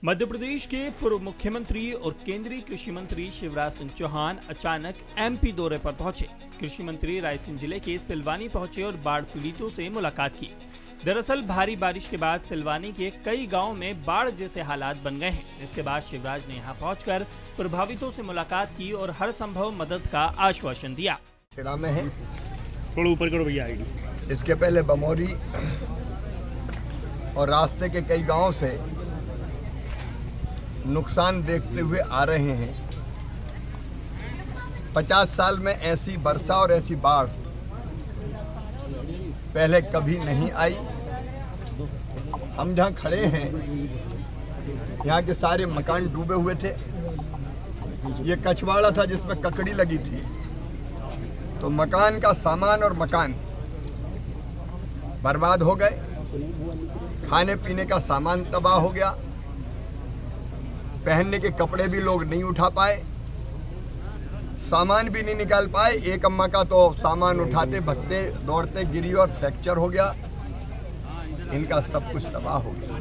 मध्य प्रदेश के पूर्व मुख्यमंत्री और केंद्रीय कृषि मंत्री शिवराज सिंह चौहान अचानक एमपी दौरे पर पहुंचे। कृषि मंत्री रायसेन जिले के सिलवानी पहुंचे और बाढ़ पीड़ितों से मुलाकात की। दरअसल भारी बारिश के बाद सिलवानी के कई गांवों में बाढ़ जैसे हालात बन गए हैं। इसके बाद शिवराज ने यहां पहुंचकर प्रभावितों से मुलाकात की और हर संभव मदद का आश्वासन दिया। में है थोड़ा ऊपर करो भैया आईडी। इसके पहले बमौरी और रास्ते के कई गांवों से नुकसान देखते हुए आ रहे हैं। 50 साल में ऐसी वर्षा और ऐसी बाढ़ पहले कभी नहीं आई। हम जहाँ खड़े हैं यहाँ के सारे मकान डूबे हुए थे। ये कछवाड़ा था जिसमें ककड़ी लगी थी, तो मकान का सामान और मकान बर्बाद हो गए। खाने पीने का सामान तबाह हो गया। पहनने के कपड़े भी लोग नहीं उठा पाए, सामान भी नहीं निकाल पाए। एक अम्मा का तो सामान उठाते भगते दौड़ते गिरी और फ्रैक्चर हो गया। इनका सब कुछ तबाह हो गया।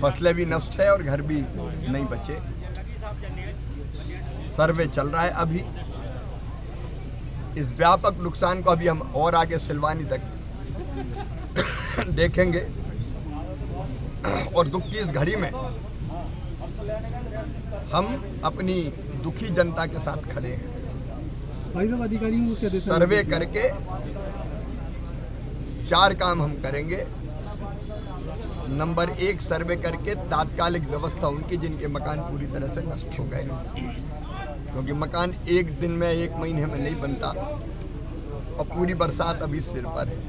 फसलें भी नष्ट है और घर भी नहीं बचे। सर्वे चल रहा है अभी। इस व्यापक नुकसान को अभी हम और आगे सिलवानी तक देखेंगे और दुख की इस घड़ी में हम अपनी दुखी जनता के साथ खड़े हैं। अधिकारियों को सर्वे करके 4 काम हम करेंगे। नंबर 1, सर्वे करके तात्कालिक व्यवस्था उनकी जिनके मकान पूरी तरह से नष्ट हो गए, क्योंकि मकान एक दिन में 1 महीने में नहीं बनता और पूरी बरसात अभी सिर पर है।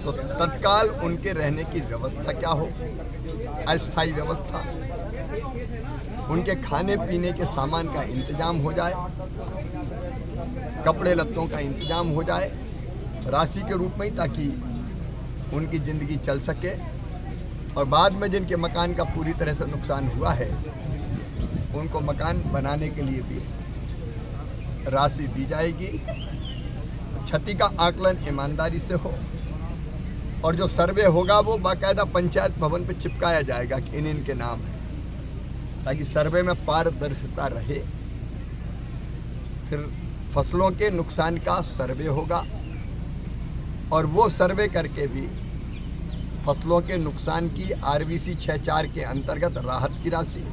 तो तत्काल उनके रहने की व्यवस्था क्या हो, अस्थायी व्यवस्था, उनके खाने पीने के सामान का इंतजाम हो जाए, कपड़े लत्तों का इंतजाम हो जाए राशि के रूप में ही, ताकि उनकी ज़िंदगी चल सके। और बाद में जिनके मकान का पूरी तरह से नुकसान हुआ है उनको मकान बनाने के लिए भी राशि दी जाएगी। क्षति का आकलन ईमानदारी से हो और जो सर्वे होगा वो बाकायदा पंचायत भवन पे चिपकाया जाएगा कि इनके नाम है, ताकि सर्वे में पारदर्शिता रहे। फिर फसलों के नुकसान का सर्वे होगा और वो सर्वे करके भी फसलों के नुकसान की RVC 64 के अंतर्गत राहत की राशि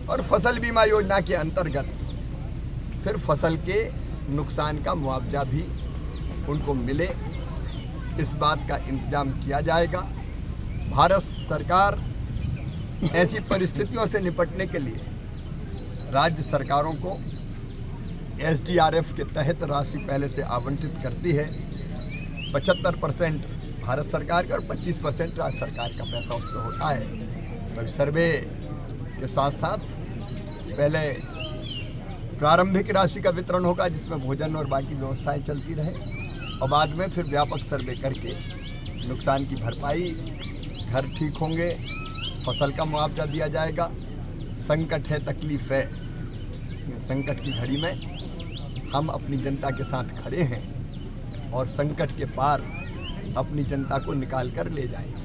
और फसल बीमा योजना के अंतर्गत फिर फसल के नुकसान का मुआवजा भी उनको मिले, इस बात का इंतजाम किया जाएगा। भारत सरकार ऐसी परिस्थितियों से निपटने के लिए राज्य सरकारों को SDRF के तहत राशि पहले से आवंटित करती है। 75% भारत सरकार का और 25% राज्य सरकार का पैसा उसमें होता है। तो सर्वे के साथ साथ पहले प्रारंभिक राशि का वितरण होगा जिसमें भोजन और बाकी व्यवस्थाएं चलती रहे, और बाद में फिर व्यापक सर्वे करके नुकसान की भरपाई, घर ठीक होंगे, फसल का मुआवजा दिया जाएगा। संकट है, तकलीफ है, संकट की घड़ी में हम अपनी जनता के साथ खड़े हैं और संकट के पार अपनी जनता को निकाल कर ले जाएंगे।